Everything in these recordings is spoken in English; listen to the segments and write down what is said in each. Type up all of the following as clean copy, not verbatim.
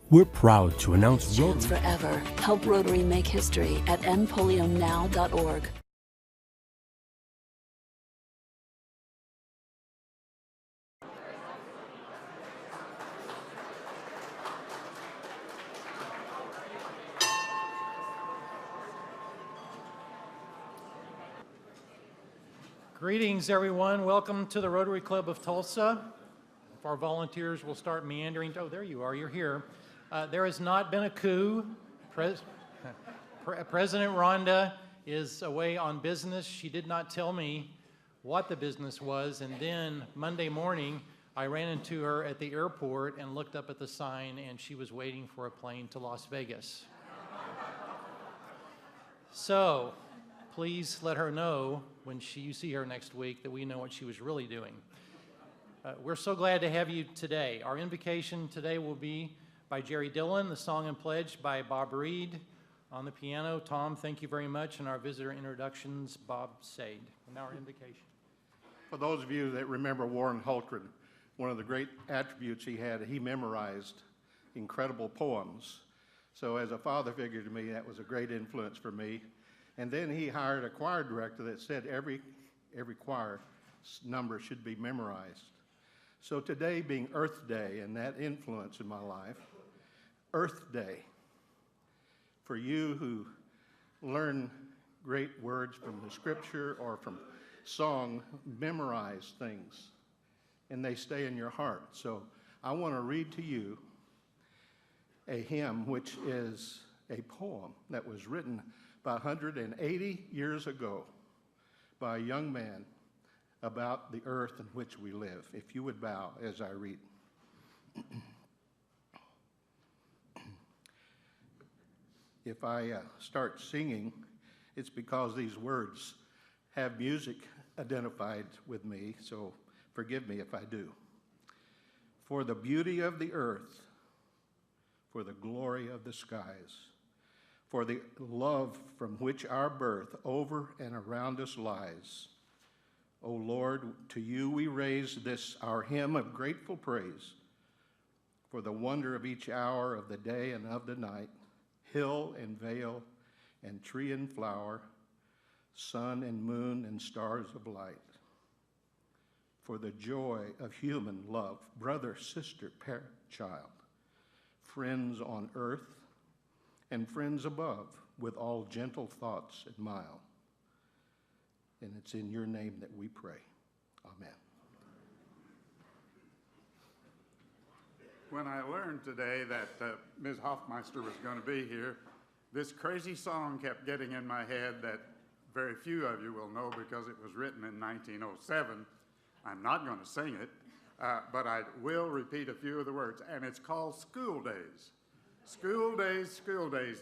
We're proud to announce Chance Forever. Help Rotary make history at endpolionow.org. Greetings, everyone. Welcome to the Rotary Club of Tulsa. If our volunteers will start meandering. Oh, there you are. You're here. There has not been a coup. President Rhonda is away on business. She did not tell me what the business was, and then Monday morning, I ran into her at the airport and looked up at the sign, and she was waiting for a plane to Las Vegas. So, please let her know when you see her next week that we know what she was really doing. We're so glad to have you today. Our invocation today will be by Jerry Dillon, the song and pledge by Bob Reed. On the piano, Tom, thank you very much, and our visitor introductions, Bob Sade. And now our invocation. For those of you that remember Warren Hultgren, one of the great attributes he had, he memorized incredible poems. So as a father figure to me, that was a great influence for me. And then he hired a choir director that said every choir number should be memorized. So today being Earth Day and that influence in my life, Earth Day, for you who learn great words from the scripture or from song, memorize things and they stay in your heart. So I want to read to you a hymn which is a poem that was written about 180 years ago by a young man about the earth in which we live. If you would bow as I read. If I start singing, it's because these words have music identified with me, so forgive me if I do. For the beauty of the earth, for the glory of the skies, for the love from which our birth over and around us lies. O Lord, to you we raise this our hymn of grateful praise, for the wonder of each hour of the day and of the night, hill and vale and tree and flower, sun and moon and stars of light. For the joy of human love, brother, sister, parent, child, friends on earth and friends above, with all gentle thoughts and mild. And it's in your name that we pray. Amen. When I learned today that Ms. Hofmeister was going to be here, this crazy song kept getting in my head that very few of you will know because it was written in 1907. I'm not going to sing it, but I will repeat a few of the words, and it's called School Days. School days,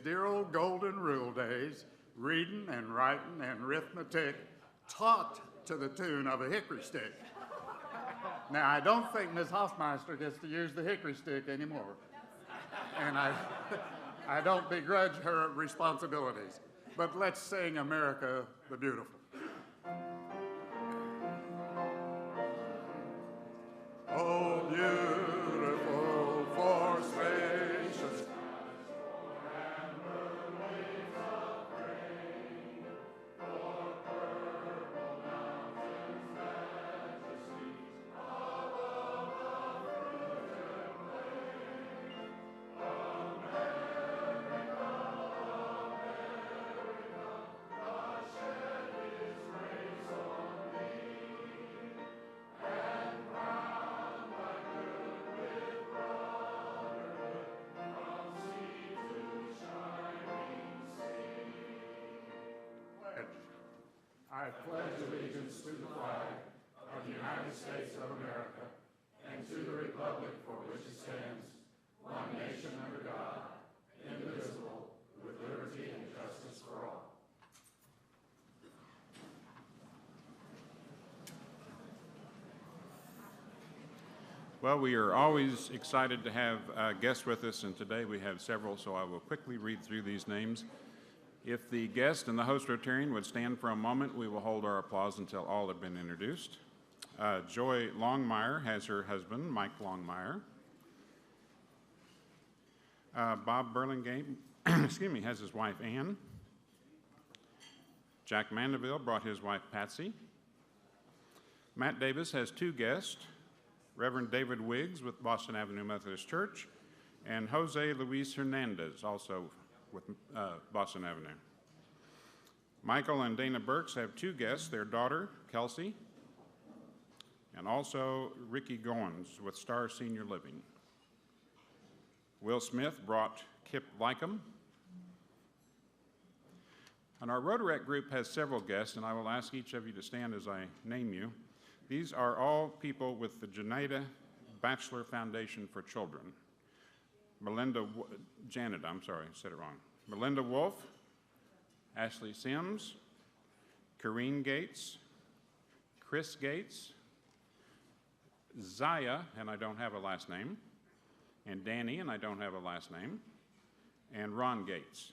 dear old golden rule days, reading and writing and arithmetic, taught to the tune of a hickory stick. Now, I don't think Ms. Hofmeister gets to use the hickory stick anymore. And I don't begrudge her responsibilities. But let's sing America the Beautiful. Oh, beautiful for spacious I pledge allegiance to the flag of the United States of America and to the republic for which it stands, one nation under God, indivisible, with liberty and justice for all. Well, we are always excited to have guests with us, and today we have several, so I will quickly read through these names. If the guest and the host Rotarian would stand for a moment, we will hold our applause until all have been introduced. Joy Longmire has her husband, Mike Longmire. Bob Burlingame, excuse me, has his wife Ann. Jack Mandeville brought his wife Patsy. Matt Davis has two guests, Reverend David Wiggs with Boston Avenue Methodist Church, and Jose Luis Hernandez, also with Boston Avenue. Michael and Dana Burks have two guests, their daughter, Kelsey, and also Ricky Goins with Star Senior Living. Will Smith brought Kip Lycum. And our Rotaract group has several guests, and I will ask each of you to stand as I name you. These are all people with the Janeda Bachelor Foundation for Children. Melinda Wolf, Ashley Sims, Corrine Gates, Chris Gates, Zaya, and I don't have a last name, and Danny, and I don't have a last name, and Ron Gates.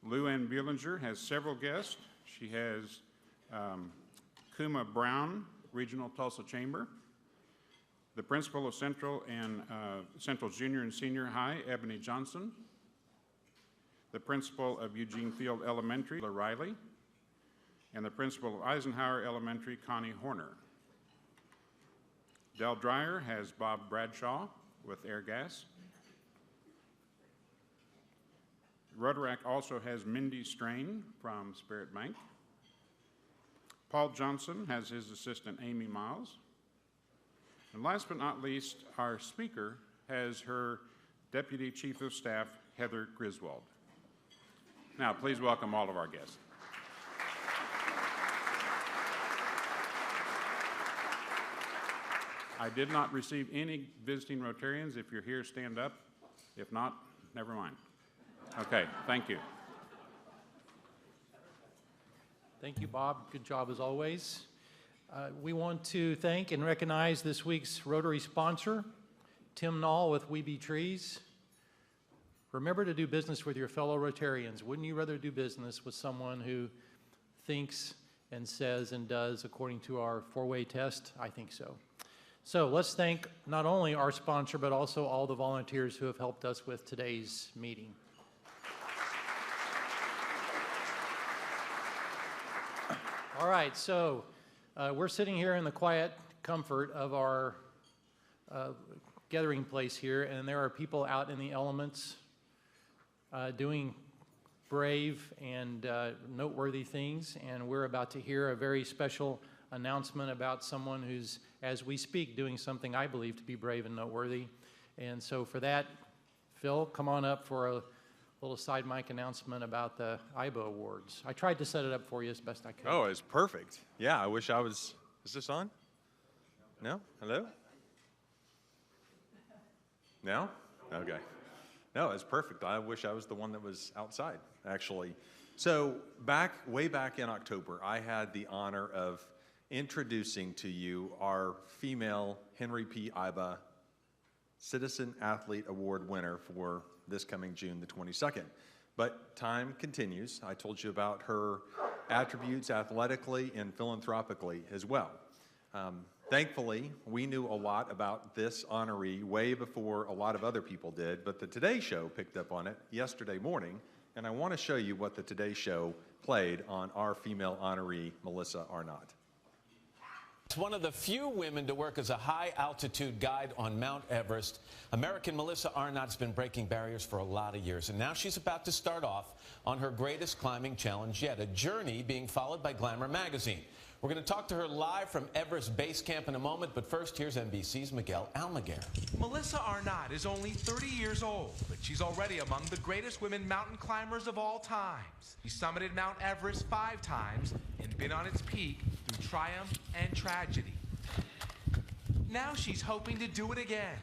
Lou Ann Buehlinger has several guests. She has Kuma Brown, Regional Tulsa Chamber, the principal of Central and Central Junior and Senior High, Ebony Johnson, the principal of Eugene Field Elementary, Riley, and the principal of Eisenhower Elementary, Connie Horner. Del Dreyer has Bob Bradshaw with Air Gas. Rotaract also has Mindy Strain from Spirit Bank. Paul Johnson has his assistant, Amy Miles. And last but not least, our speaker has her Deputy Chief of Staff, Heather Griswold. Now, please welcome all of our guests. I did not receive any visiting Rotarians. If you're here, stand up. If not, never mind. Okay, thank you. Thank you, Bob. Good job as always. We want to thank and recognize this week's Rotary sponsor, Tim Nall with We Be Trees. Remember to do business with your fellow Rotarians. Wouldn't you rather do business with someone who thinks and says and does according to our four-way test? I think so. So let's thank not only our sponsor, but also all the volunteers who have helped us with today's meeting. All right, so we're sitting here in the quiet comfort of our gathering place here, and there are people out in the elements doing brave and noteworthy things, and we're about to hear a very special announcement about someone who's, as we speak, doing something I believe to be brave and noteworthy. And so for that, Phil, come on up for a little side mic announcement about the IBA Awards. I tried to set it up for you as best I could. Oh, it's perfect. Yeah, I wish I was, is this on? No? Hello? No? Okay. No, it's perfect. I wish I was the one that was outside, actually. So way back in October, I had the honor of introducing to you our female Henry P. Iba Citizen Athlete Award winner for this coming June the 22nd. But time continues. I told you about her attributes athletically and philanthropically as well. Thankfully, we knew a lot about this honoree way before a lot of other people did, but the Today Show picked up on it yesterday morning, and I want to show you what the Today Show played on our female honoree, Melissa Arnott. It's one of the few women to work as a high-altitude guide on Mount Everest. American Melissa Arnott's been breaking barriers for a lot of years, and now she's about to start off on her greatest climbing challenge yet, a journey being followed by Glamour magazine. We're going to talk to her live from Everest Base Camp in a moment, but first, here's NBC's Miguel Almaguer. Melissa Arnott is only 30 years old, but she's already among the greatest women mountain climbers of all times. She summited Mount Everest 5 times and been on its peak through triumph and tragedy. Now she's hoping to do it again,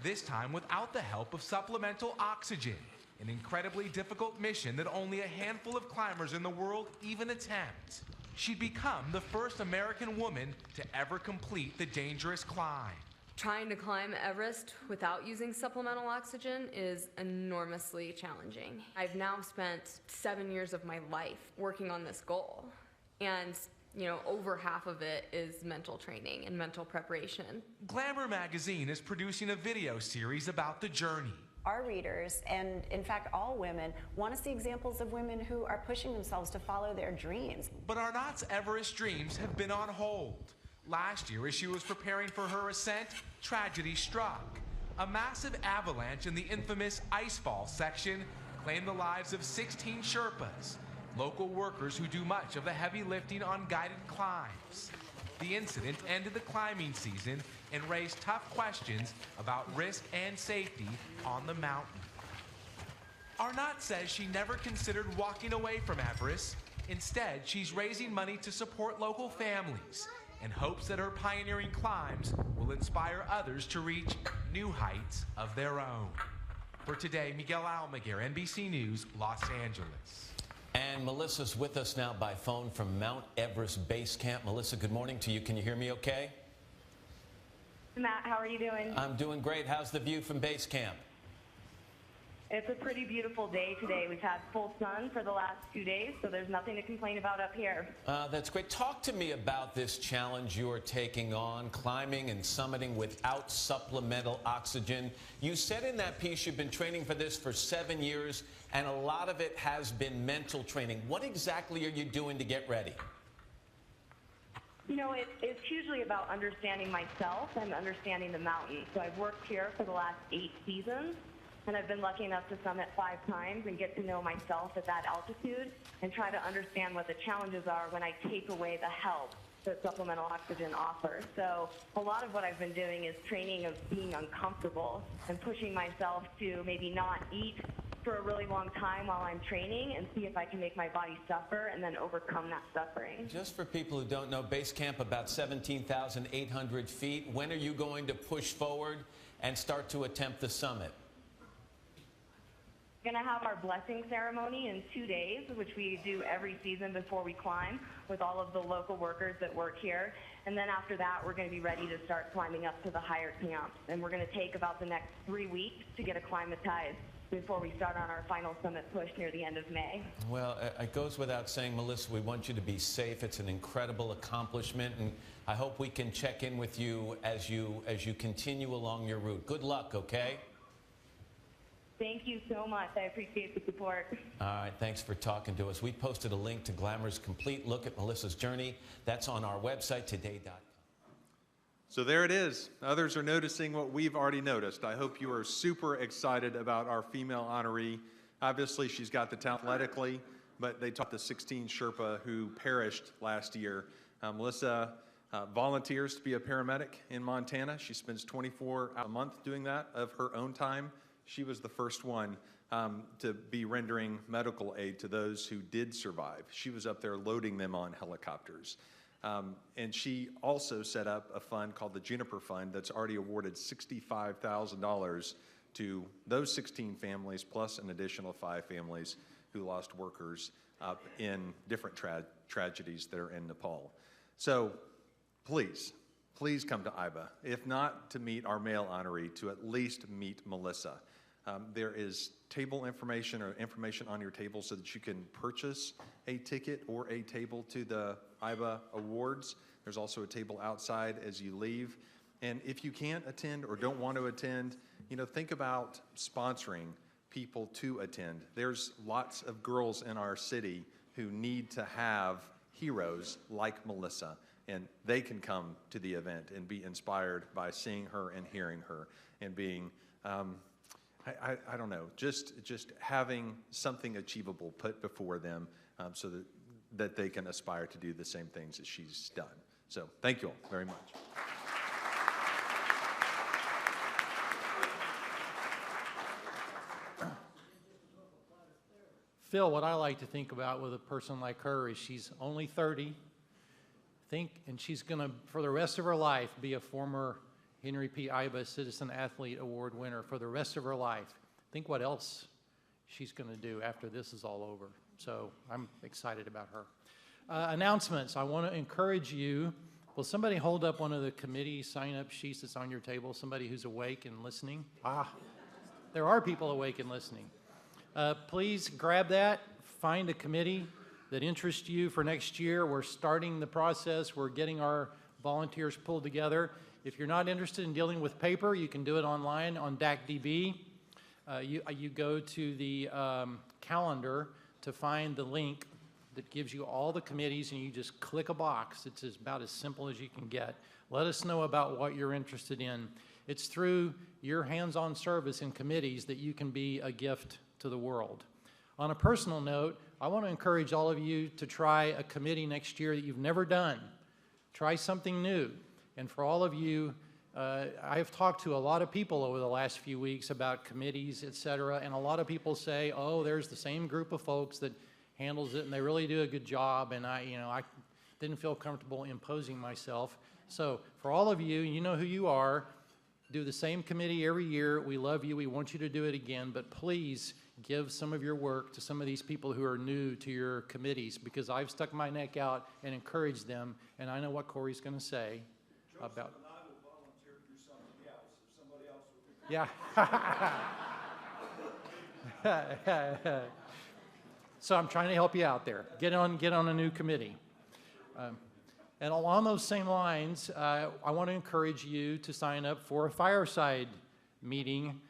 this time without the help of supplemental oxygen, an incredibly difficult mission that only a handful of climbers in the world even attempt. She'd become the first American woman to ever complete the dangerous climb. Trying to climb Everest without using supplemental oxygen is enormously challenging. I've now spent 7 years of my life working on this goal. And, over half of it is mental training and mental preparation. Glamour magazine is producing a video series about the journey. Our readers, and in fact all women, want to see examples of women who are pushing themselves to follow their dreams. But Arnott's Everest dreams have been on hold. Last year, as she was preparing for her ascent, tragedy struck. A massive avalanche in the infamous Icefall section claimed the lives of 16 Sherpas, local workers who do much of the heavy lifting on guided climbs. The incident ended the climbing season and raised tough questions about risk and safety on the mountain. Arnott says she never considered walking away from Everest. Instead, she's raising money to support local families and hopes that her pioneering climbs will inspire others to reach new heights of their own. For today, Miguel Almaguer, NBC News, Los Angeles. And Melissa's with us now by phone from Mount Everest Base Camp. Melissa, good morning to you. Can you hear me okay? Matt, how are you doing? I'm doing great. How's the view from base camp? It's a pretty beautiful day today. We've had full sun for the last 2 days, so there's nothing to complain about up here. That's great. Talk to me about this challenge you're taking on, climbing and summiting without supplemental oxygen. You said in that piece you've been training for this for 7 years, and a lot of it has been mental training. What exactly are you doing to get ready? It's hugely about understanding myself and understanding the mountain. So I've worked here for the last 8 seasons, and I've been lucky enough to summit 5 times and get to know myself at that altitude and try to understand what the challenges are when I take away the help that supplemental oxygen offers. So a lot of what I've been doing is training of being uncomfortable and pushing myself to maybe not eat for a really long time while I'm training and see if I can make my body suffer and then overcome that suffering. Just for people who don't know, base camp about 17,800 feet. When are you going to push forward and start to attempt the summit? We're going to have our blessing ceremony in 2 days, which we do every season before we climb with all of the local workers that work here. And then after that, we're going to be ready to start climbing up to the higher camps. And we're going to take about the next 3 weeks to get acclimatized before we start on our final summit push near the end of May. Well, it goes without saying, Melissa, we want you to be safe. It's an incredible accomplishment, and I hope we can check in with you as you continue along your route. Good luck, okay? Thank you so much. I appreciate the support. All right, thanks for talking to us. We posted a link to Glamour's complete look at Melissa's journey. That's on our website, today.com. So there it is. Others are noticing what we've already noticed. I hope you are super excited about our female honoree. Obviously, she's got the talent athletically, but they taught the 16 Sherpa who perished last year. Melissa volunteers to be a paramedic in Montana. She spends 24 hours a month doing that of her own time. She was the first one to be rendering medical aid to those who did survive. She was up there loading them on helicopters. And she also set up a fund called the Juniper Fund that's already awarded $65,000 to those 16 families, plus an additional 5 families who lost workers up in different tragedies that are in Nepal. So please come to IBA. If not to meet our male honoree, to at least meet Melissa. There is table information or information on your table so that you can purchase a ticket or a table to the IBA Awards. There's also a table outside as you leave. And if you can't attend or don't want to attend, think about sponsoring people to attend. There's lots of girls in our city who need to have heroes like Melissa, and they can come to the event and be inspired by seeing her and hearing her and being I don't know, just having something achievable put before them so that they can aspire to do the same things that she's done. So thank you all very much. Phil, what I like to think about with a person like her is she's only 30, and she's going to, for the rest of her life, be a former Henry P. IBA Citizen Athlete Award winner for the rest of her life. Think what else she's going to do after this is all over. So I'm excited about her. Announcements. I want to encourage you. Will somebody hold up one of the committee sign-up sheets that's on your table? Somebody who's awake and listening? There are people awake and listening. Please grab that. Find a committee. that interest you for next year. We're starting the process. We're getting our volunteers pulled together. If you're not interested in dealing with paper, you can do it online on DACDB. You go to the calendar to find the link that gives you all the committees, and you just click a box. It's about as simple as you can get. Let us know about what you're interested in. It's through your hands-on service in committees that you can be a gift to the world. On a personal note, I want to encourage all of you to try a committee next year that you've never done. Try something new. And for all of you, I've talked to a lot of people over the last few weeks about committees, et cetera, and a lot of people say, oh, there's the same group of folks that handles it, and they really do a good job, and I didn't feel comfortable imposing myself. So for all of you, you know who you are. Do the same committee every year. We love you. We want you to do it again, but please give some of your work to some of these people who are new to your committees, because I've stuck my neck out and encouraged them, and I know what Corey's going to say about. And I will volunteer to do something else if somebody else will. Yeah. So I'm trying to help you out there. Get on a new committee. And along those same lines, I want to encourage you to sign up for a fireside meeting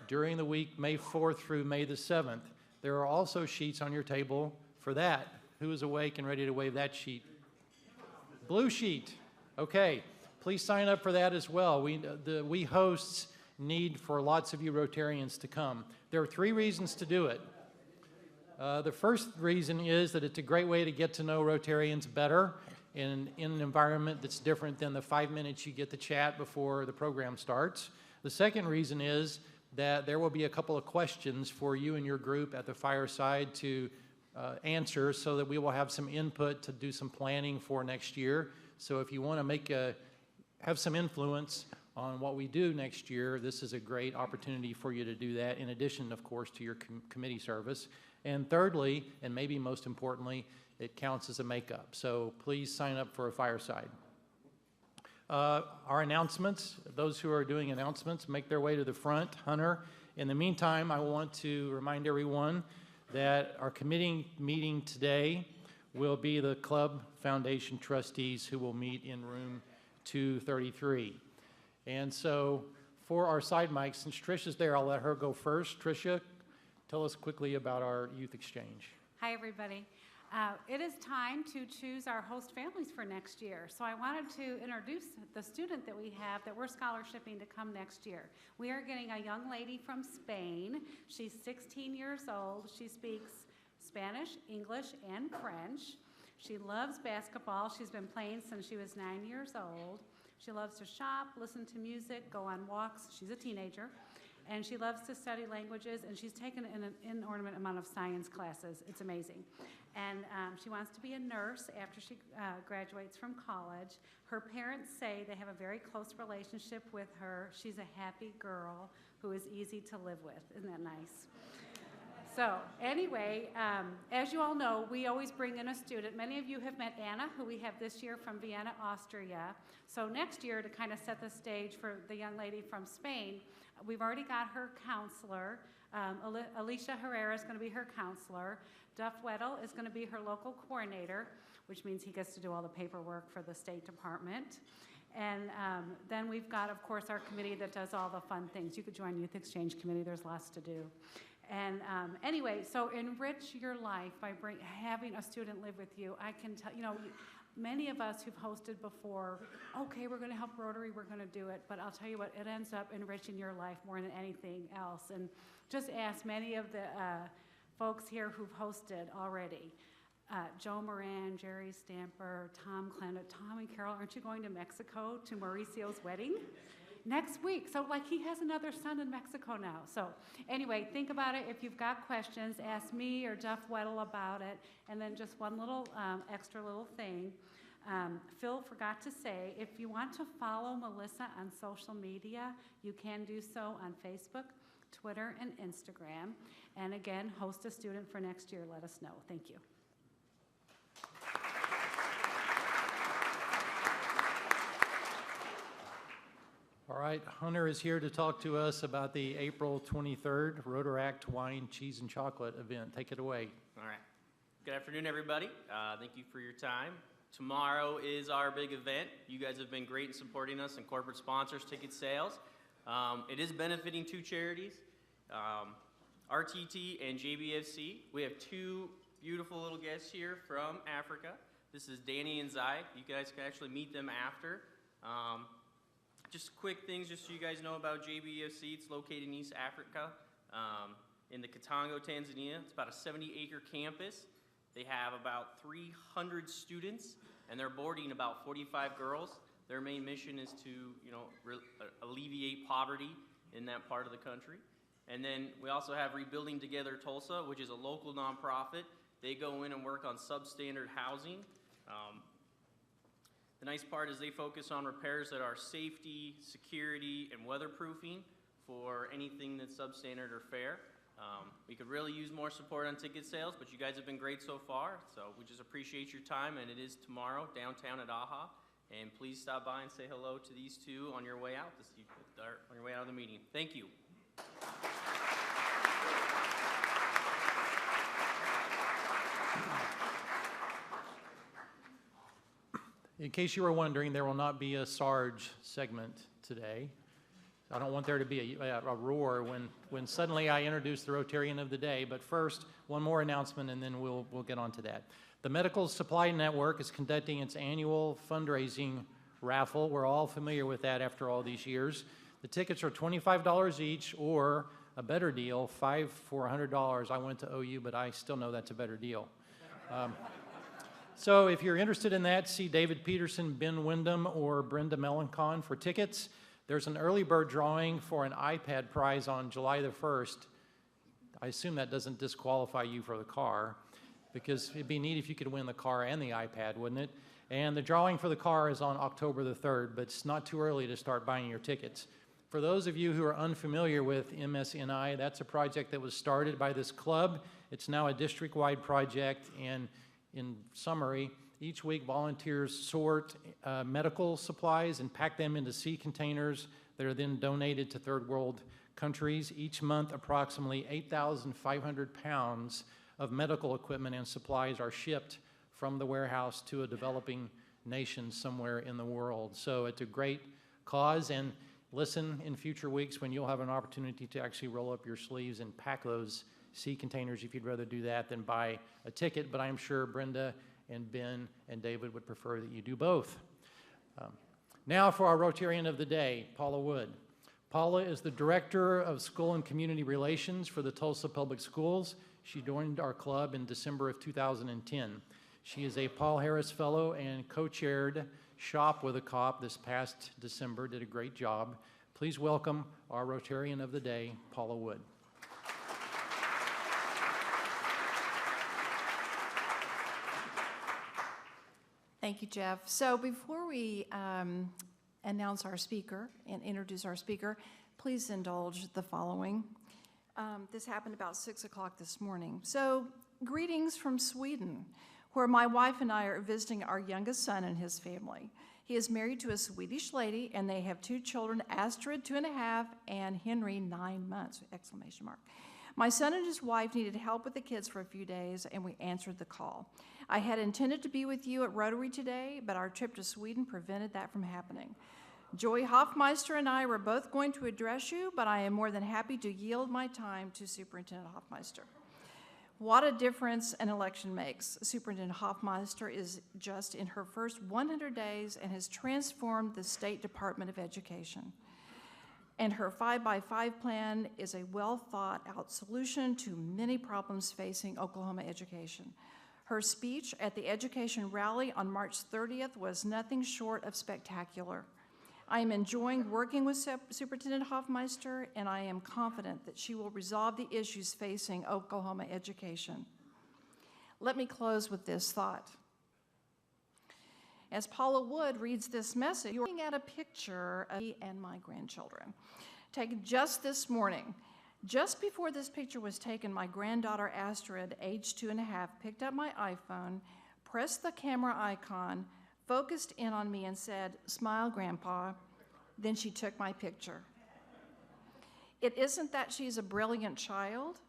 during the week, May 4th through May the 7th. There are also sheets on your table for that. Who is awake and ready to wave that sheet? Blue sheet. Okay. Please sign up for that as well. We hosts need for lots of you Rotarians to come. There are 3 reasons to do it. The first reason is that it's a great way to get to know Rotarians better in an environment that's different than the 5 minutes you get to chat before the program starts. The second reason is that there will be a couple of questions for you and your group at the fireside to answer, so that we will have some input to do some planning for next year. So if you want to have some influence on what we do next year, this is a great opportunity for you to do that, in addition, of course, to your committee service. And thirdly, and maybe most importantly, it counts as a makeup. So please sign up for a fireside. Our announcements, those who are doing announcements, make their way to the front. Hunter, in the meantime, I want to remind everyone that our committee meeting today will be the Club Foundation trustees, who will meet in room 233. And so for our side mics, since Trisha's there, I'll let her go first. Trisha, tell us quickly about our youth exchange. Hi, everybody. It is time to choose our host families for next year. So I wanted to introduce the student that we have that we're scholarshiping to come next year. We are getting a young lady from Spain. She's 16 years old. She speaks Spanish, English, and French. She loves basketball. She's been playing since she was 9 years old. She loves to shop, listen to music, go on walks. She's a teenager. And she loves to study languages, and she's taken an inordinate amount of science classes. It's amazing. And she wants to be a nurse after she graduates from college. Her parents say they have a very close relationship with her. She's a happy girl who is easy to live with. Isn't that nice? So anyway, as you all know, we always bring in a student. Many of you have met Anna, who we have this year from Vienna, Austria. So next year, to kind of set the stage for the young lady from Spain, we've already got her counselor. Alicia Herrera is going to be her counselor. Duff Weddle is going to be her local coordinator, which means he gets to do all the paperwork for the State Department. And then we've got, of course, our committee that does all the fun things. You could join Youth Exchange Committee. There's lots to do. And anyway, so enrich your life by having a student live with you. I can tell, many of us who've hosted before, okay, we're going to help Rotary, we're going to do it. But I'll tell you what, it ends up enriching your life more than anything else. And just ask many of the folks here who've hosted already. Joe Moran, Jerry Stamper, Tom Clennett. Tom and Carol, aren't you going to Mexico to Mauricio's wedding? Next week. So he has another son in Mexico now. So anyway, think about it. If you've got questions, ask me or Duff Weddle about it. And then just one little extra little thing. Phil forgot to say, if you want to follow Melissa on social media, you can do so on Facebook, Twitter, and Instagram. And again, host a student for next year. Let us know. Thank you. All right, Hunter is here to talk to us about the April 23rd Rotaract Wine, Cheese, and Chocolate event. Take it away. All right. Good afternoon, everybody. Thank you for your time. Tomorrow is our big event. You guys have been great in supporting us and corporate sponsors, ticket sales. It is benefiting two charities, RTT and JBFC. We have two beautiful little guests here from Africa. This is Danny and Zai. You guys can actually meet them after. Just quick things just so you guys know about JBFC. It's located in East Africa, in the Katongo, Tanzania. It's about a 70-acre campus. They have about 300 students, and they're boarding about 45 girls. Their main mission is to, alleviate poverty in that part of the country. And then we also have Rebuilding Together Tulsa, which is a local nonprofit. They go in and work on substandard housing. The nice part is they focus on repairs that are safety, security, and weatherproofing for anything that's substandard or fair. We could really use more support on ticket sales, but you guys have been great so far, so we just appreciate your time, and it is tomorrow downtown at AHA. And please stop by and say hello to these two on your way out on your way out of the meeting. Thank you. In case you were wondering, there will not be a Sarge segment today. I don't want there to be a roar when suddenly I introduce the Rotarian of the Day. But first, one more announcement, and then we'll get on to that. The Medical Supply Network is conducting its annual fundraising raffle. We're all familiar with that after all these years. The tickets are $25 each, or a better deal, $5 for $100. I went to OU, but I still know that's a better deal. So if you're interested in that, see David Peterson, Ben Wyndham, or Brenda Melancon for tickets. There's an early bird drawing for an iPad prize on July the 1st. I assume that doesn't disqualify you for the car, because it'd be neat if you could win the car and the iPad, wouldn't it? And the drawing for the car is on October the 3rd, but it's not too early to start buying your tickets. For those of you who are unfamiliar with MSNI, that's a project that was started by this club. It's now a district-wide project, and in summary, each week volunteers sort medical supplies and pack them into sea containers that are then donated to third world countries. Each month, approximately 8,500 pounds of medical equipment and supplies are shipped from the warehouse to a developing nation somewhere in the world. So it's a great cause, and listen in future weeks when you'll have an opportunity to actually roll up your sleeves and pack those sea containers if you'd rather do that than buy a ticket, but I'm sure Brenda and Ben and David would prefer that you do both. Now for our Rotarian of the Day, Paula Wood. Paula is the Director of School and Community Relations for the Tulsa Public Schools. She joined our club in December of 2010. She is a Paul Harris Fellow and co-chaired Shop with a Cop this past December, did a great job. Please welcome our Rotarian of the Day, Paula Wood. Thank you, Jeff. So before we announce our speaker and introduce our speaker, please indulge the following. This happened about 6 o'clock this morning. So greetings from Sweden, where my wife and I are visiting our youngest son and his family. He is married to a Swedish lady, and they have two children, Astrid, 2.5, and Henry, 9 months, exclamation mark. My son and his wife needed help with the kids for a few days, and we answered the call. I had intended to be with you at Rotary today, but our trip to Sweden prevented that from happening. Joy Hofmeister and I were both going to address you, but I am more than happy to yield my time to Superintendent Hofmeister. What a difference an election makes. Superintendent Hofmeister is just in her first 100 days and has transformed the State Department of Education. And her 5x5 plan is a well-thought-out solution to many problems facing Oklahoma education. Her speech at the education rally on March 30th was nothing short of spectacular. I am enjoying working with Superintendent Hofmeister, and I am confident that she will resolve the issues facing Oklahoma education. Let me close with this thought. As Paula Wood reads this message, you're looking at a picture of me and my grandchildren, taken just this morning. Just before this picture was taken, my granddaughter Astrid, age 2.5, picked up my iPhone, pressed the camera icon, focused in on me and said, "Smile, Grandpa." Then she took my picture. It isn't that she's a brilliant child.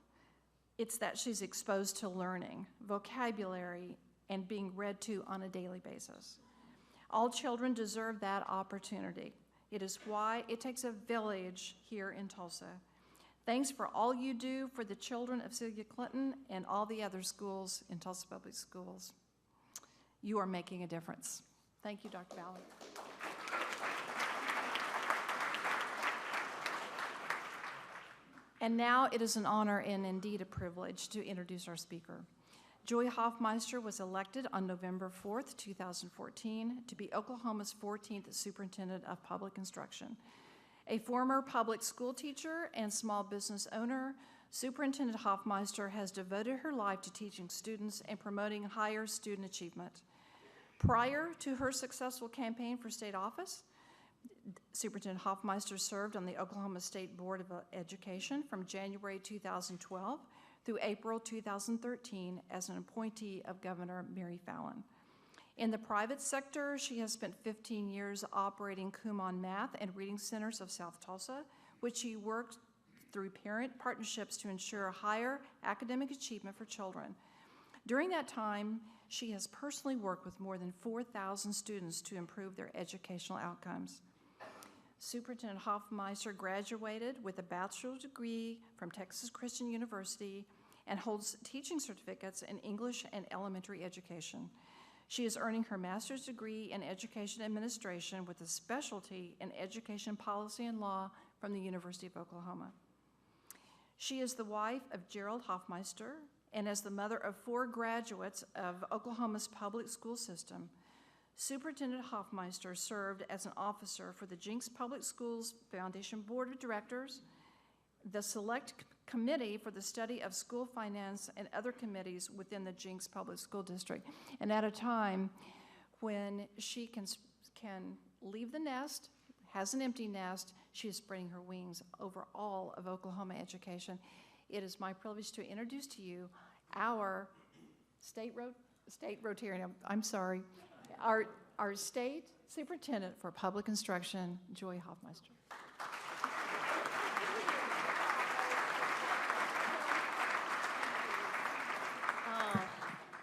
It's that she's exposed to learning, vocabulary, and being read to on a daily basis. All children deserve that opportunity. It is why it takes a village here in Tulsa. Thanks for all you do for the children of Celia Clinton and all the other schools in Tulsa Public Schools. You are making a difference. Thank you, Dr. Ballard. And now it is an honor and indeed a privilege to introduce our speaker. Joy Hofmeister was elected on November 4th, 2014, to be Oklahoma's 14th Superintendent of Public Instruction. A former public school teacher and small business owner, Superintendent Hofmeister has devoted her life to teaching students and promoting higher student achievement. Prior to her successful campaign for state office, Superintendent Hofmeister served on the Oklahoma State Board of Education from January 2012 through April 2013 as an appointee of Governor Mary Fallin. In the private sector, she has spent 15 years operating Kumon Math and Reading Centers of South Tulsa, which she worked through parent partnerships to ensure higher academic achievement for children. During that time, she has personally worked with more than 4,000 students to improve their educational outcomes. Superintendent Hofmeister graduated with a bachelor's degree from Texas Christian University and holds teaching certificates in English and elementary education. She is earning her master's degree in education administration with a specialty in education policy and law from the University of Oklahoma. She is the wife of Gerald Hofmeister and as the mother of 4 graduates of Oklahoma's public school system. Superintendent Hofmeister served as an officer for the Jinx Public Schools Foundation Board of Directors, the Select Committee for the Study of School Finance, and other committees within the Jinx Public School District. And at a time when she can leave the nest, has an empty nest, she is spreading her wings over all of Oklahoma education. It is my privilege to introduce to you our state Rotarian, I'm sorry, our state superintendent for public instruction, Joy Hofmeister.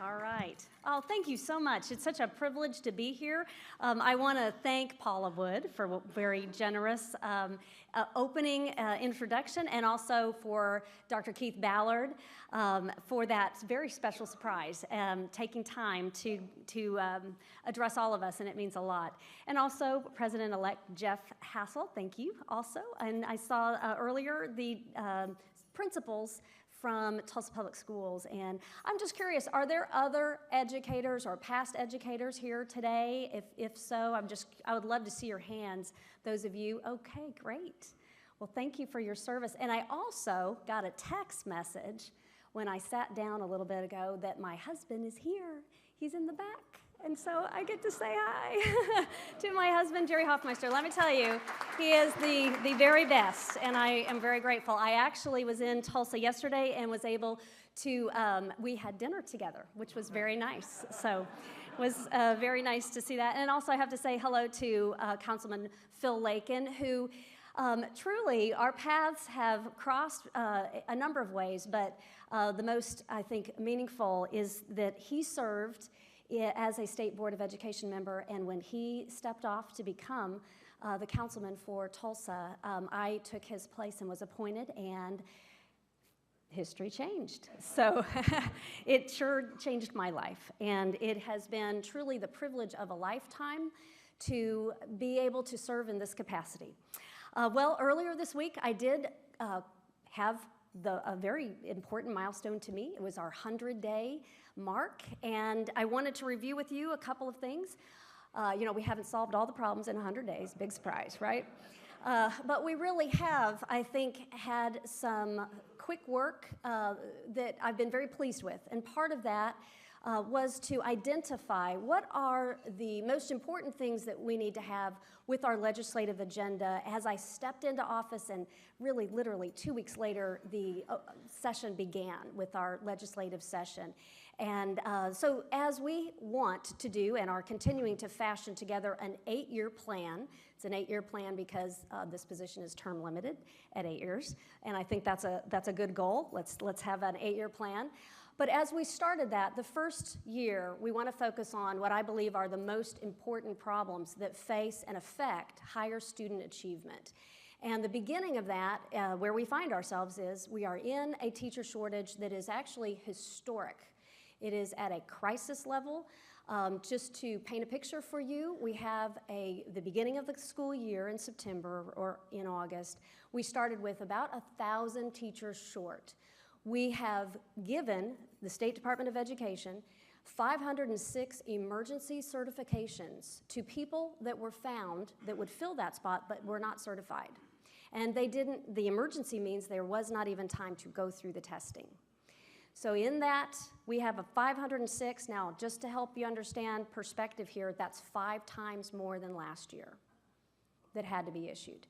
All right. Oh, thank you so much. It's such a privilege to be here. I want to thank Paula Wood for a very generous opening introduction, and also for Dr. Keith Ballard for that very special surprise, taking time to address all of us, and it means a lot. And also President-elect Jeff Hassel, thank you also. And I saw earlier the principals from Tulsa Public Schools, and I'm just curious, are there other educators or past educators here today? If so, I would love to see your hands, those of you. Okay, great. Well, thank you for your service. And I also got a text message when I sat down a little bit ago that my husband is here. He's in the back. And so I get to say hi to my husband, Jerry Hofmeister. Let me tell you, he is the very best, and I am very grateful. I actually was in Tulsa yesterday and was able to, we had dinner together, which was very nice. So it was very nice to see that. And also I have to say hello to Councilman Phil Lakin, who truly our paths have crossed a number of ways, but the most, I think, meaningful is that he served as a State Board of Education member, and when he stepped off to become the councilman for Tulsa, I took his place and was appointed, and history changed. So it sure changed my life, and it has been truly the privilege of a lifetime to be able to serve in this capacity. Well, earlier this week, I did have a very important milestone to me. It was our 100-day mark, and I wanted to review with you a couple of things. You know, we haven't solved all the problems in 100 days, big surprise, right? But we really have, I think, had some quick work that I've been very pleased with, and part of that was to identify what are the most important things that we need to have with our legislative agenda. As I stepped into office, and really literally 2 weeks later, the session began with our legislative session. And so as we want to do and are continuing to fashion together an 8-year plan, it's an 8-year plan because this position is term limited at 8 years, and I think that's a good goal. Let's have an 8-year plan. But as we started that, the first year, we want to focus on what I believe are the most important problems that face and affect higher student achievement. And the beginning of that, where we find ourselves, is we are in a teacher shortage that is actually historic. It is at a crisis level. Just to paint a picture for you, we have the beginning of the school year in September or in August, we started with about 1,000 teachers short. We have given the State Department of Education 506 emergency certifications to people that were found that would fill that spot but were not certified. And the emergency means there was not even time to go through the testing. So in that, we have a 506. Now, just to help you understand perspective here, that's 5 times more than last year that had to be issued.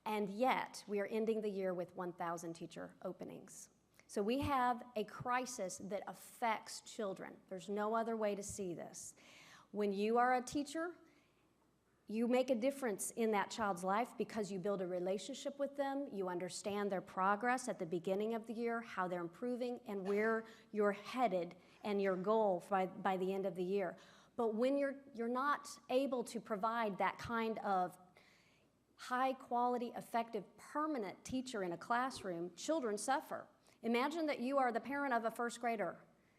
And yet, we are ending the year with 1,000 teacher openings. So we have a crisis that affects children. There's no other way to see this. When you are a teacher, you make a difference in that child's life because you build a relationship with them, you understand their progress at the beginning of the year, how they're improving, and where you're headed and your goal by the end of the year. But when you're not able to provide that kind of high quality, effective, permanent teacher in a classroom, children suffer. Imagine that you are the parent of a first grader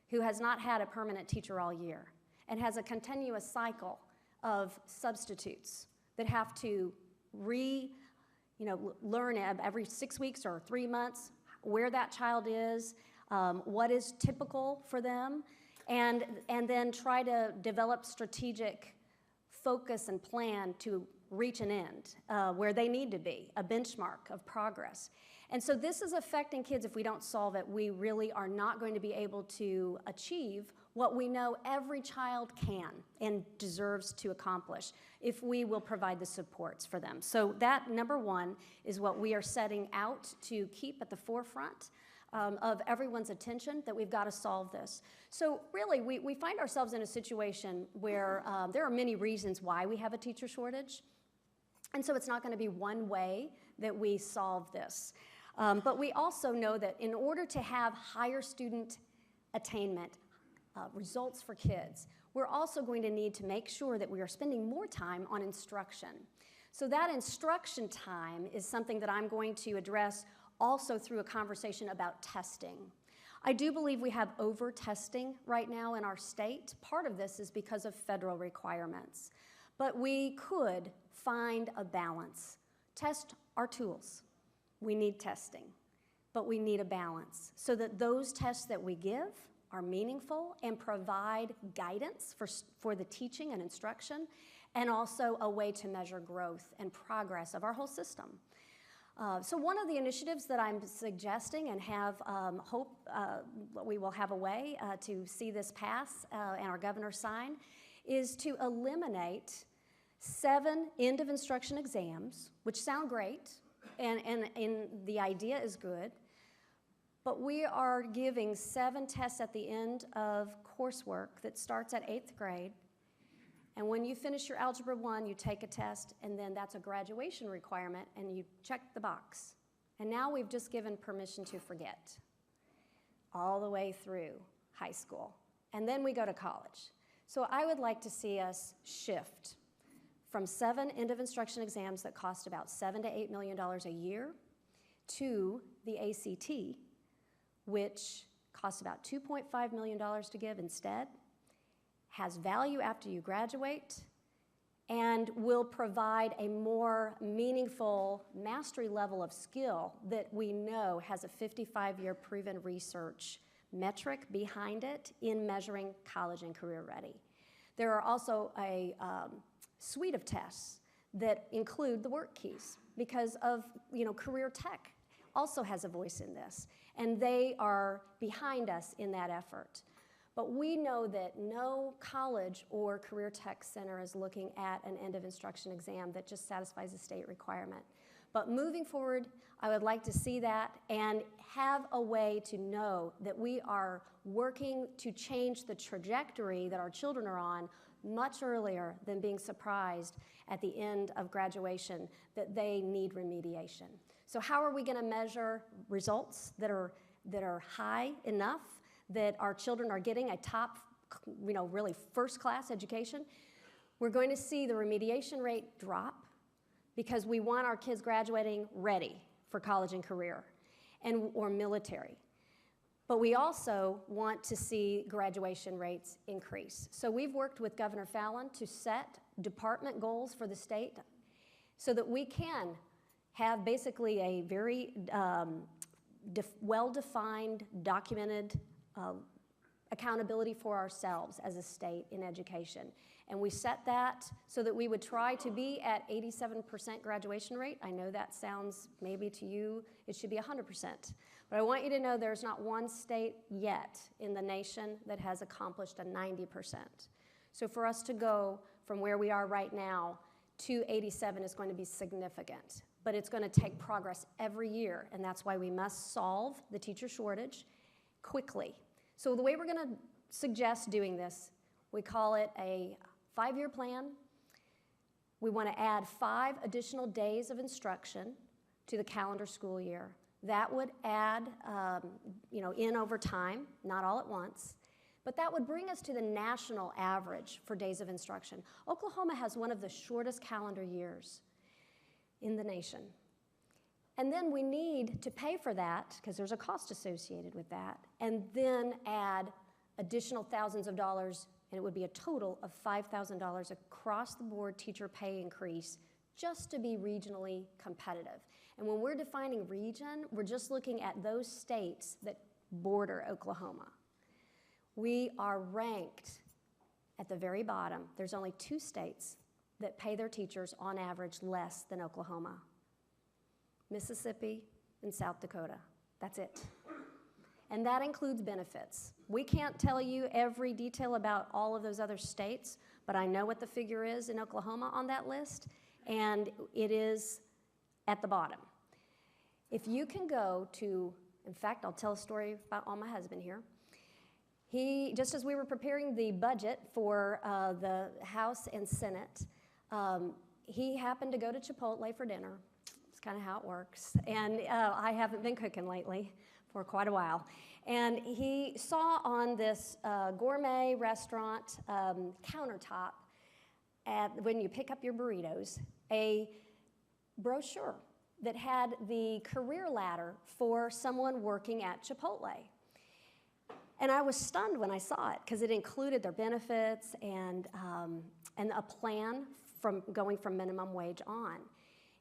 who has not had a permanent teacher all year and has a continuous cycle of substitutes that have to learn every 6 weeks or 3 months where that child is, what is typical for them, and then try to develop strategic focus and plan to reach an end where they need to be, a benchmark of progress. And so this is affecting kids. If we don't solve it, we really are not going to be able to achieve what we know every child can and deserves to accomplish if we will provide the supports for them. So that, number one, is what we are setting out to keep at the forefront of everyone's attention, that we've got to solve this. So really, we find ourselves in a situation where there are many reasons why we have a teacher shortage. And so it's not going to be one way that we solve this. But we also know that in order to have higher student attainment results for kids, we're also going to need to make sure that we are spending more time on instruction. So that instruction time is something that I'm going to address also through a conversation about testing. I do believe we have over-testing right now in our state. Part of this is because of federal requirements. But we could find a balance. Tests are tools. We need testing, but we need a balance so that those tests that we give are meaningful and provide guidance for the teaching and instruction, and also a way to measure growth and progress of our whole system. So one of the initiatives that I'm suggesting and have hope we will have a way to see this pass and our governor sign is to eliminate 7 end of instruction exams, which sound great, and the idea is good, but we are giving 7 tests at the end of coursework that starts at 8th grade. And when you finish your Algebra 1, you take a test, and then that's a graduation requirement, and you check the box. And now we've just given permission to forget all the way through high school. And then we go to college. So I would like to see us shift from 7 end of instruction exams that cost about $7 to $8 million a year to the ACT, which costs about $2.5 million to give instead, has value after you graduate, and will provide a more meaningful mastery level of skill that we know has a 55-year proven research metric behind it in measuring college and career ready. There are also a suite of tests that include the work keys because of, career tech also has a voice in this, and they are behind us in that effort. But we know that no college or career tech center is looking at an end of instruction exam that just satisfies a state requirement. But moving forward, I would like to see that and have a way to know that we are working to change the trajectory that our children are on much earlier than being surprised at the end of graduation that they need remediation. So how are we going to measure results that are high enough that our children are getting a top, really first-class education? We're going to see the remediation rate drop because we want our kids graduating ready for college and career or military. But we also want to see graduation rates increase. So we've worked with Governor Fallon to set department goals for the state so that we can have basically a very well-defined, documented accountability for ourselves as a state in education. And we set that so that we would try to be at 87% graduation rate. I know that sounds, maybe to you, it should be 100%. But I want you to know there's not one state yet in the nation that has accomplished a 90%. So for us to go from where we are right now to 87 is going to be significant. But it's going to take progress every year, and that's why we must solve the teacher shortage quickly. So the way we're going to suggest doing this, we call it a 5-year plan. We want to add 5 additional days of instruction to the calendar school year. That would add, in over time, not all at once, but that would bring us to the national average for days of instruction. Oklahoma has one of the shortest calendar years in the nation. And then we need to pay for that, because there's a cost associated with that, and then add additional thousands of dollars, and it would be a total of $5,000 across the board teacher pay increase just to be regionally competitive. And when we're defining region, we're just looking at those states that border Oklahoma. We are ranked at the very bottom. There's only 2 states that pay their teachers on average less than Oklahoma: Mississippi and South Dakota. That's it. And that includes benefits. We can't tell you every detail about all of those other states, but I know what the figure is in Oklahoma on that list, and it is at the bottom. If you can go to, in fact, I'll tell a story about my husband here. Just as we were preparing the budget for the House and Senate, he happened to go to Chipotle for dinner. It's kind of how it works. And I haven't been cooking lately for quite a while. And he saw on this gourmet restaurant countertop, when you pick up your burritos, a brochure that had the career ladder for someone working at Chipotle. And I was stunned when I saw it, because it included their benefits and a plan from going from minimum wage on.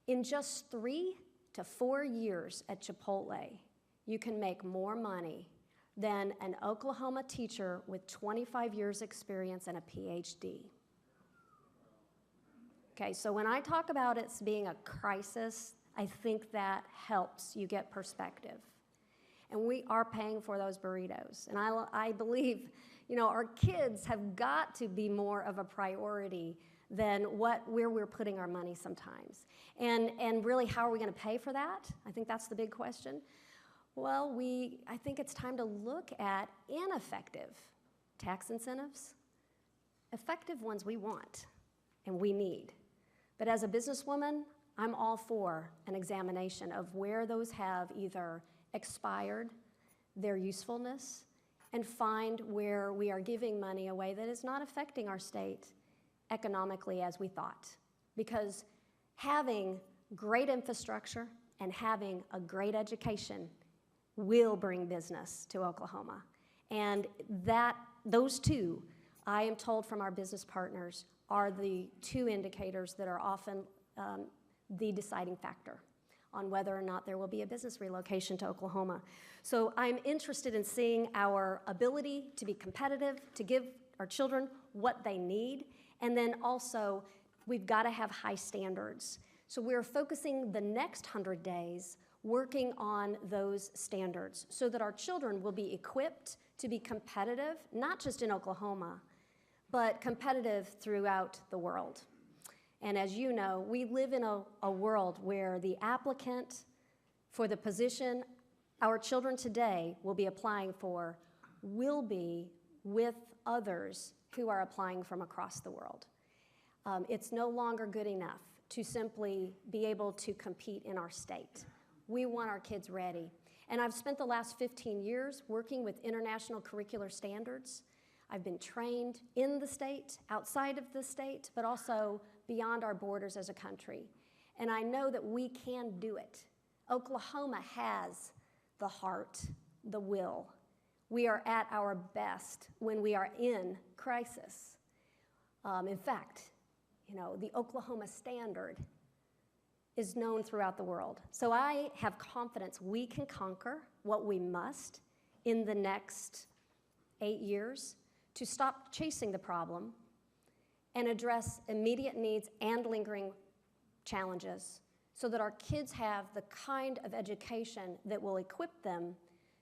In just 3 to 4 years at Chipotle, you can make more money than an Oklahoma teacher with 25 years experience and a PhD. Okay, so when I talk about it being a crisis, I think that helps you get perspective. And we are paying for those burritos. And I believe, our kids have got to be more of a priority than where we're putting our money sometimes. And really, how are we going to pay for that? I think that's the big question. Well, I think it's time to look at ineffective tax incentives, effective ones we want and we need. But as a businesswoman, I'm all for an examination of where those have either expired, their usefulness, and find where we are giving money away that is not affecting our state economically as we thought. Because having great infrastructure and having a great education will bring business to Oklahoma. And those two, I am told from our business partners, are the 2 indicators that are often the deciding factor on whether or not there will be a business relocation to Oklahoma. So I'm interested in seeing our ability to be competitive, to give our children what they need, and then also we've got to have high standards. So we're focusing the next 100 days working on those standards so that our children will be equipped to be competitive, not just in Oklahoma, but competitive throughout the world. And as you know, we live in a world where the applicant for the position our children today will be applying for will be with others who are applying from across the world. It's no longer good enough to simply be able to compete in our state. We want our kids ready. And I've spent the last 15 years working with international curricular standards. I've been trained in the state, outside of the state, but also beyond our borders as a country. And I know that we can do it. Oklahoma has the heart, the will. We are at our best when we are in crisis. In fact, you know, the Oklahoma standard is known throughout the world. So I have confidence we can conquer what we must in the next 8 years to stop chasing the problem and address immediate needs and lingering challenges so that our kids have the kind of education that will equip them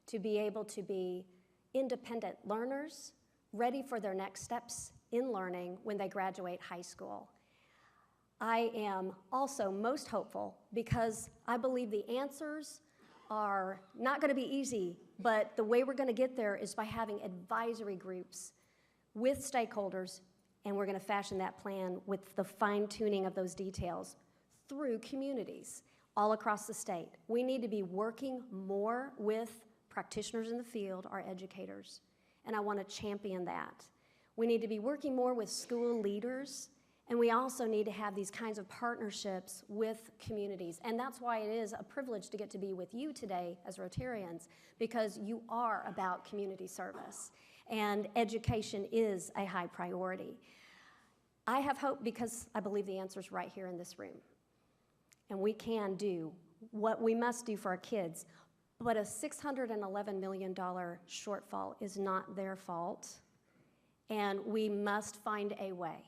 to be able to be independent learners, ready for their next steps in learning when they graduate high school. I am also most hopeful because I believe the answers are not going to be easy, but the way we're going to get there is by having advisory groups with stakeholders, and we're going to fashion that plan with the fine-tuning of those details through communities all across the state. We need to be working more with practitioners in the field, our educators, and I want to champion that. We need to be working more with school leaders, and we also need to have these kinds of partnerships with communities. And that's why it is a privilege to get to be with you today as Rotarians, because you are about community service, and education is a high priority. I have hope because I believe the answer is right here in this room. And we can do what we must do for our kids. But a $611 million shortfall is not their fault. And we must find a way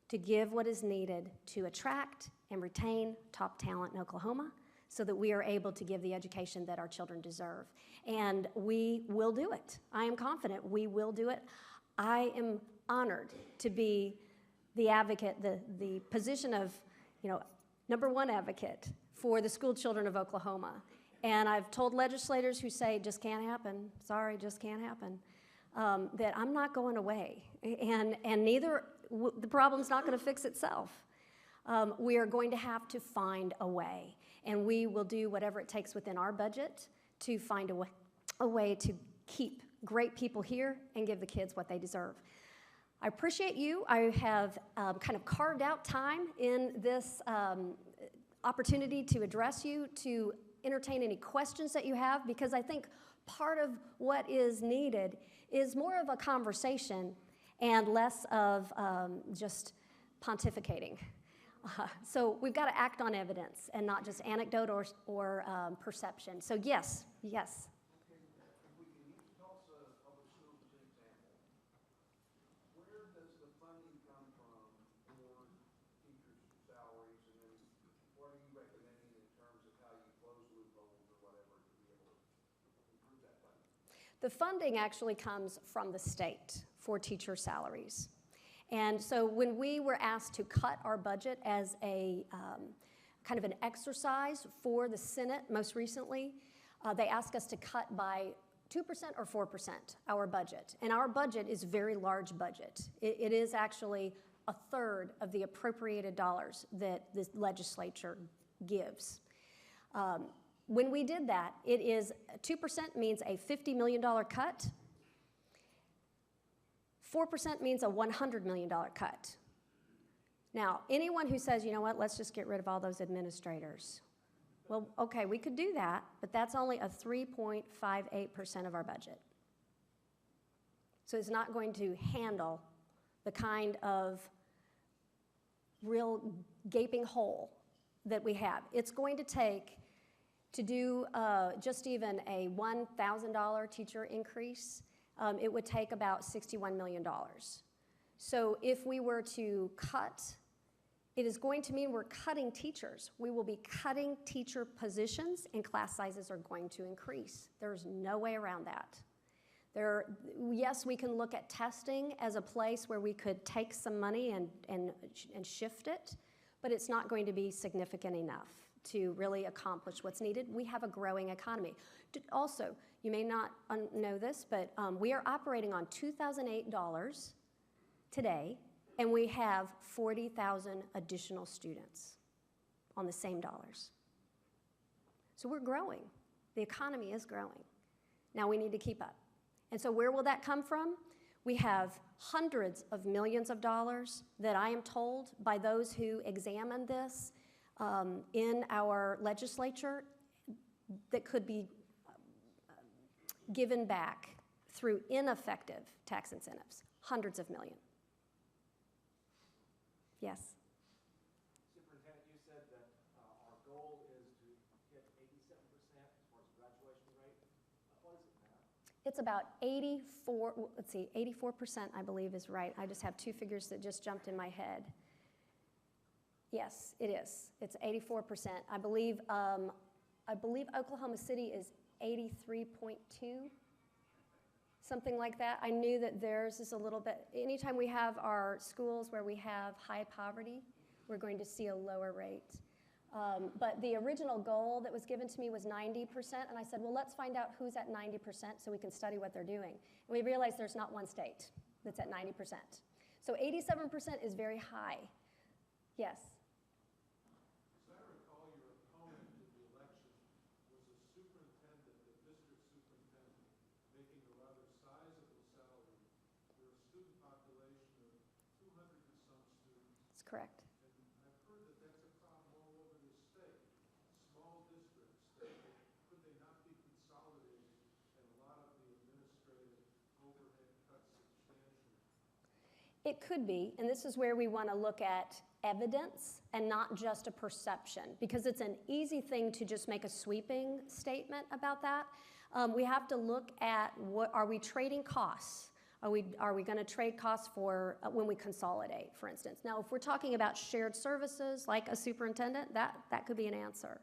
to give what is needed to attract and retain top talent in Oklahoma so that we are able to give the education that our children deserve. And we will do it. I am confident we will do it. I am honored to be the advocate, the position of, you know, #1 advocate for the school children of Oklahoma. And I've told legislators who say, just can't happen, sorry, just can't happen, that I'm not going away. And neither, the problem's not going to fix itself. We are going to have to find a way. And we will do whatever it takes within our budget to find a way to keep great people here and give the kids what they deserve. I appreciate you. I have kind of carved out time in this opportunity to address you, to entertain any questions that you have, because I think part of what is needed is more of a conversation and less of just pontificating. So we've got to act on evidence and not just anecdote or perception. So yes. The funding actually comes from the state for teacher salaries. And so when we were asked to cut our budget as a kind of an exercise for the Senate most recently, they asked us to cut by 2% or 4% our budget. And our budget is a very large budget. It is actually a third of the appropriated dollars that the legislature gives. When we did that, 2% means a $50 million cut. 4% means a $100 million cut. Now, anyone who says, you know what, let's just get rid of all those administrators. Well, okay, we could do that, but that's only a 3.58% of our budget. So it's not going to handle the kind of real gaping hole that we have. It's going to take, to do just even a $1,000 teacher increase, it would take about $61 million. So if we were to cut It is going to mean we're cutting teachers. We will be cutting teacher positions, and class sizes are going to increase. There's no way around that. Yes, we can look at testing as a place where we could take some money and shift it, but it's not going to be significant enough to really accomplish what's needed. We have a growing economy. Also, you may not know this, but we are operating on $2,008 today, and we have 40,000 additional students on the same dollars. So we're growing. The economy is growing. Now we need to keep up. And so where will that come from? We have hundreds of millions of dollars that I am told by those who examine this in our legislature that could be given back through ineffective tax incentives. Hundreds of millions. Yes? Superintendent, you said that our goal is to hit 87% as far as graduation rate. What is it now? It's about 84%, I believe is right. I just have two figures that just jumped in my head. Yes, it is. It's 84%. I believe Oklahoma City is 83.2, something like that. I knew that theirs is a little bit, anytime we have our schools where we have high poverty, we're going to see a lower rate. But the original goal that was given to me was 90%, and I said, well, let's find out who's at 90% so we can study what they're doing. And we realized there's not one state that's at 90%. So 87% is very high. Yes? As I recall, your opponent in the election was a superintendent, a district superintendent, making a rather sizable salary for a student population of 200 and some students. That's correct. And I've heard that that's a problem all over the state. Small districts, could they not be consolidated and a lot of the administrative overhead cut substantially? It could be, and this is where we want to look at evidence and not just a perception, because it's an easy thing to just make a sweeping statement about that. We have to look at what are we trading costs? Are we going to trade costs for when we consolidate, for instance? Now, if we're talking about shared services like a superintendent, that could be an answer.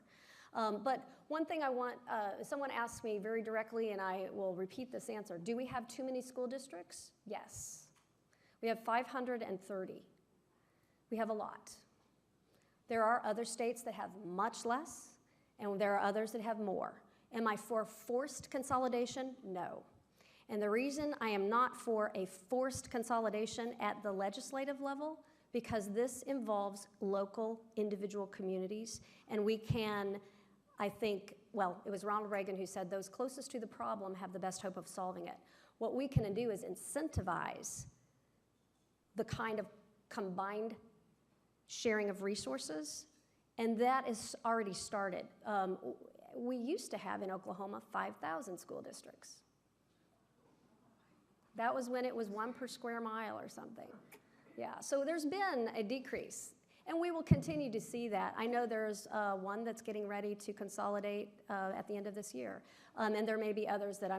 But one thing I want, someone asked me very directly, and I will repeat this answer. Do we have too many school districts? Yes. We have 530. We have a lot. There are other states that have much less, and there are others that have more. Am I for forced consolidation? No. And the reason I am not for a forced consolidation at the legislative level, because this involves local individual communities, and we can, I think, well, it was Ronald Reagan who said those closest to the problem have the best hope of solving it. What we can do is incentivize the kind of combined sharing of resources, and that is already started. We used to have in Oklahoma 5,000 school districts. That was when it was 1 per square mile or something. Yeah, so there's been a decrease, and we will continue to see that. I know there's one that's getting ready to consolidate at the end of this year, and there may be others that I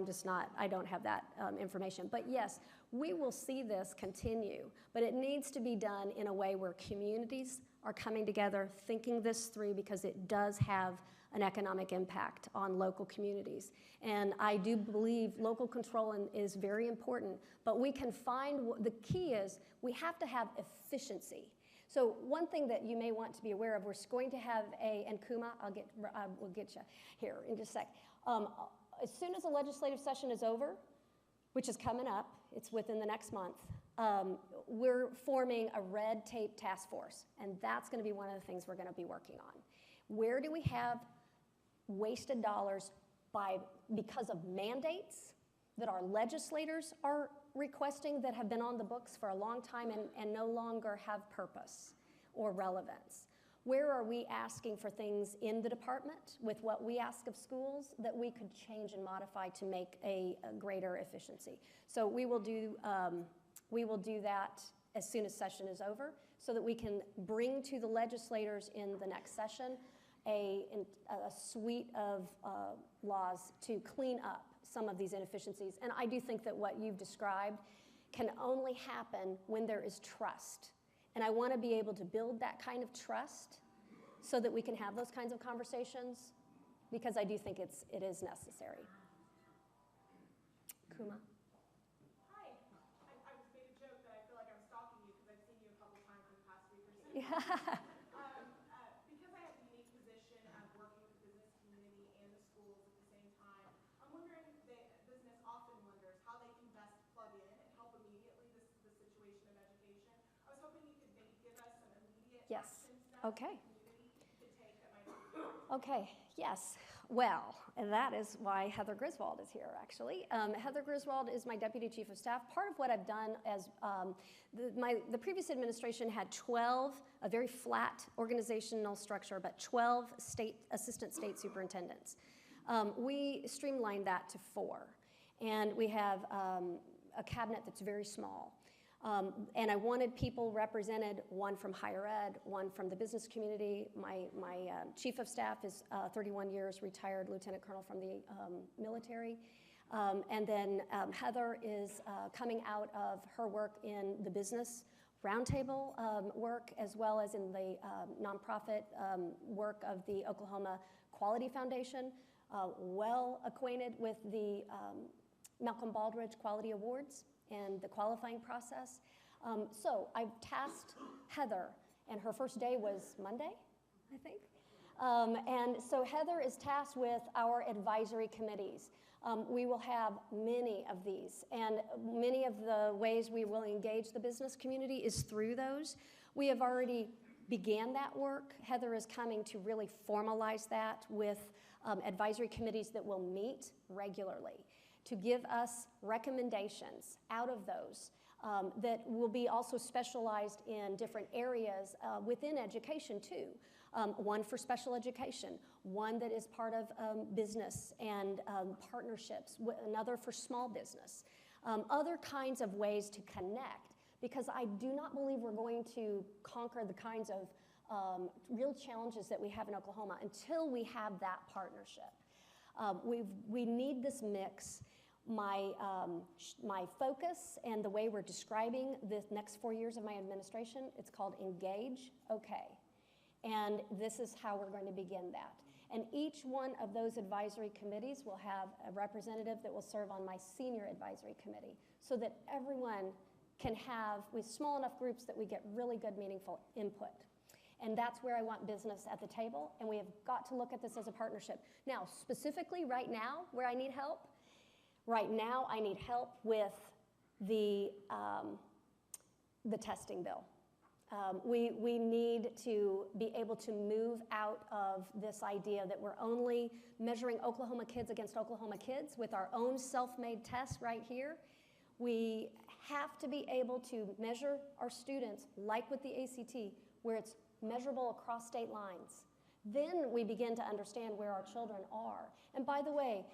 don't have that information. But yes, we will see this continue, but it needs to be done in a way where communities are coming together, thinking this through, because it does have an economic impact on local communities. And I do believe local control is very important, but we can find, the key is we have to have efficiency. So one thing that you may want to be aware of, we're going to have and Kuma, we'll get you here in just a sec. As soon as the legislative session is over, which is coming up, it's within the next month, we're forming a red tape task force, and that's going to be one of the things we're going to be working on. Where do we have wasted dollars because of mandates that our legislators are requesting that have been on the books for a long time and no longer have purpose or relevance? Where are we asking for things in the department with what we ask of schools that we could change and modify to make a greater efficiency? So we will do that as soon as session is over so that we can bring to the legislators in the next session a suite of laws to clean up some of these inefficiencies. And I do think that what you've described can only happen when there is trust. And I want to be able to build that kind of trust so that we can have those kinds of conversations, because I do think it is necessary. Kuma? Hi. I was made a joke that I feel like I'm stalking you because I've seen you a couple times in the past week or so. Yeah. Because I have the unique position of working with the business community and the schools at the same time, I'm wondering, business often wonders how they can best plug in and help immediately the situation of education. I was hoping you could maybe give us some immediate Yes. action steps Okay. the community could take that might help. Okay, yes. Well, and that is why Heather Griswold is here, actually. Heather Griswold is my Deputy Chief of Staff. Part of what I've done as the previous administration had 12, a very flat organizational structure, but 12 assistant state superintendents. We streamlined that to 4, and we have a cabinet that's very small. And I wanted people represented, one from higher ed, one from the business community. My chief of staff is 31 years, retired lieutenant colonel from the military. And then Heather is coming out of her work in the business roundtable work, as well as in the nonprofit work of the Oklahoma Quality Foundation, well acquainted with the Malcolm Baldrige Quality Awards and the qualifying process. So I've tasked Heather, and her first day was Monday, I think. And so Heather is tasked with our advisory committees. We will have many of these, and many of the ways we will engage the business community is through those. We have already began that work. Heather is coming to really formalize that with advisory committees that will meet regularly, to give us recommendations out of those that will be also specialized in different areas within education too. One for special education, one that is part of business and partnerships, another for small business. Other kinds of ways to connect, because I do not believe we're going to conquer the kinds of real challenges that we have in Oklahoma until we have that partnership. We need this mix. My focus and the way we're describing the next 4 years of my administration, it's called Engage Okay. And this is how we're going to begin that. And each one of those advisory committees will have a representative that will serve on my senior advisory committee, so that everyone can have, with small enough groups that we get really good, meaningful input. And that's where I want business at the table, and we have got to look at this as a partnership. Now, specifically right now, where I need help, right now I need help with the testing bill. We need to be able to move out of this idea that we're only measuring Oklahoma kids against Oklahoma kids with our own self-made tests right here. We have to be able to measure our students, like with the ACT, where it's measurable across state lines. Then we begin to understand where our children are. And by the way,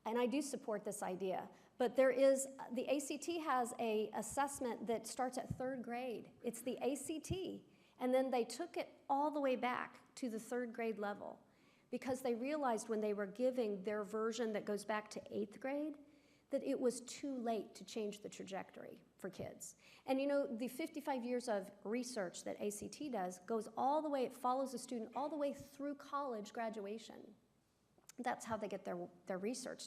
and I do support this idea, but the ACT has an assessment that starts at 3rd grade. It's the ACT. And then they took it all the way back to the 3rd grade level, because they realized when they were giving their version that goes back to 8th grade, that it was too late to change the trajectory for kids. And you know, the 55 years of research that ACT does goes all the way, it follows a student all the way through college graduation. That's how they get their research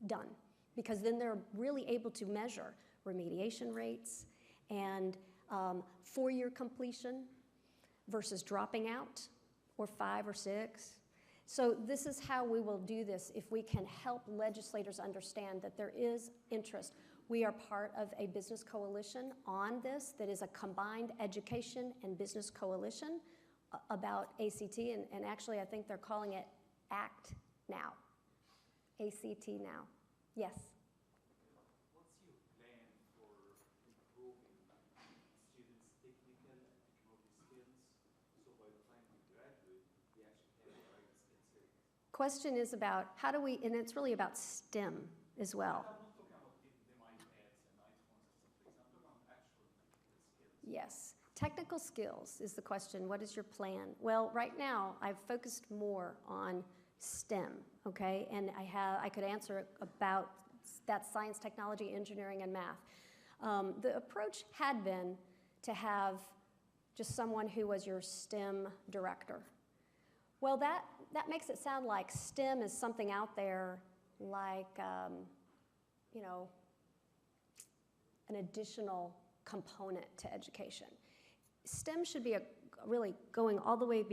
done, because then they're really able to measure remediation rates and 4-year completion versus dropping out, or 5 or 6. So this is how we will do this if we can help legislators understand that there is interest. We are part of a business coalition on this that is a combined education and business coalition about ACT, and actually I think they're calling it ACT Now. ACT Now. Yes? What's your plan for improving students' technical and technology skills, so by the time we graduate, they actually have the right skill set? Question is about how do we, and it's really about STEM as well. I'm not talking about giving them iPads and iPhones or something. I'm talking about actual technical skills. Yes. Technical skills is the question. What is your plan? Well, right now, I've focused more on STEM, okay? And I could answer about that science, technology, engineering, and math. The approach had been to have just someone who was your STEM director. Well, that makes it sound like STEM is something out there like, you know, an additional component to education. STEM should be really going all the way,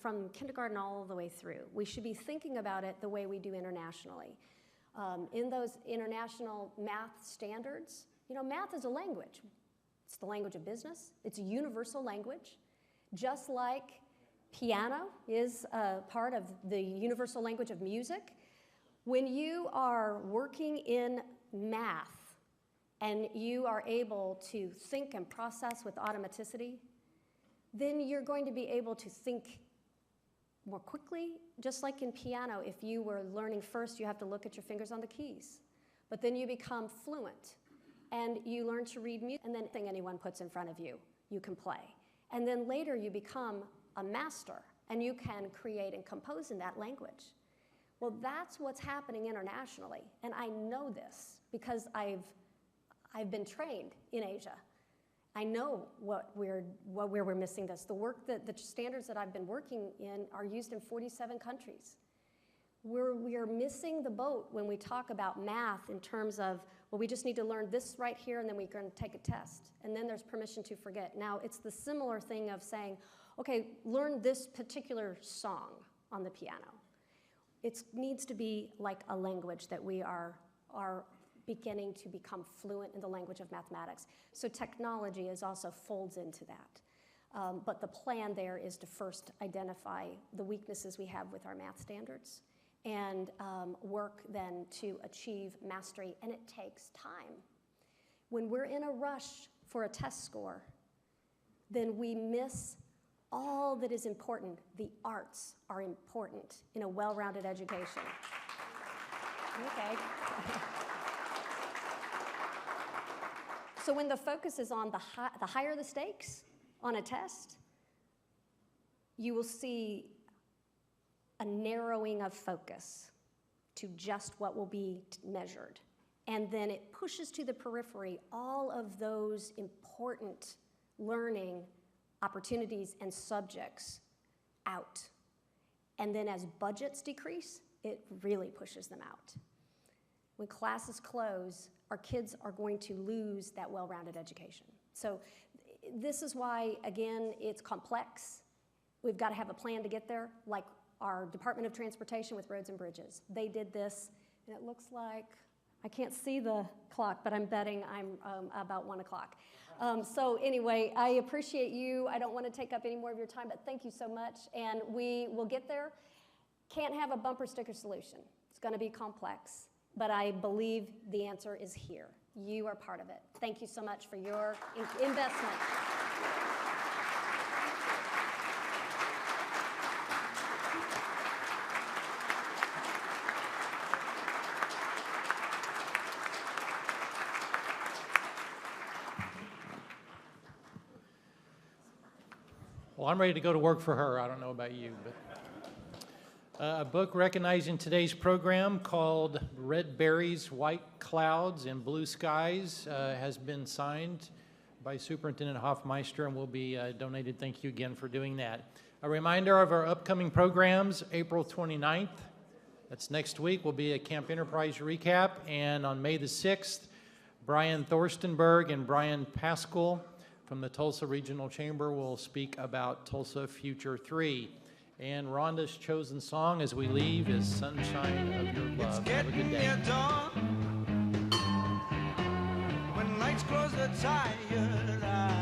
from kindergarten all the way through. We should be thinking about it the way we do internationally. In those international math standards, you know, math is a language. It's the language of business. It's a universal language, just like piano is a part of the universal language of music. When you are working in math and you are able to think and process with automaticity, then you're going to be able to think more quickly. Just like in piano, if you were learning first, you have to look at your fingers on the keys. But then you become fluent, and you learn to read music, and then anything anyone puts in front of you, you can play. And then later you become a master, and you can create and compose in that language. Well, that's what's happening internationally, and I know this because I've been trained in Asia. I know where we're missing this. The standards that I've been working in are used in 47 countries. We are missing the boat when we talk about math in terms of, well, we just need to learn this right here, and then we're going to take a test, and then there's permission to forget. Now, it's the similar thing of saying, okay, learn this particular song on the piano. It needs to be like a language that we are beginning to become fluent in the language of mathematics. So technology also folds into that. But the plan there is to first identify the weaknesses we have with our math standards and work then to achieve mastery, and it takes time. When we're in a rush for a test score, then we miss all that is important. The arts are important in a well-rounded education. Okay. So when the focus is on the higher the stakes on a test, you will see a narrowing of focus to just what will be measured. And then it pushes to the periphery all of those important learning opportunities and subjects out. And then as budgets decrease, it really pushes them out. When classes close, our kids are going to lose that well-rounded education. So this is why, again, it's complex. We've got to have a plan to get there, like our Department of Transportation with roads and bridges. They did this, and it looks like, I can't see the clock, but I'm betting I'm about 1 o'clock. So anyway, I appreciate you. I don't want to take up any more of your time, but thank you so much, and we will get there. Can't have a bumper sticker solution. It's going to be complex, but I believe the answer is here. You are part of it. Thank you so much for your investment. Well, I'm ready to go to work for her. I don't know about you, but a book recognizing today's program called Red Berries, White Clouds, and Blue Skies has been signed by Superintendent Hofmeister and will be donated. Thank you again for doing that. A reminder of our upcoming programs: April 29th, that's next week, will be a Camp Enterprise recap, and on May the 6th, Brian Thorstenberg and Brian Pascal from the Tulsa Regional Chamber will speak about Tulsa Future 3. And Rhonda's chosen song as we leave is Sunshine of Your Love. Have a good day. When lights close the tired eyes.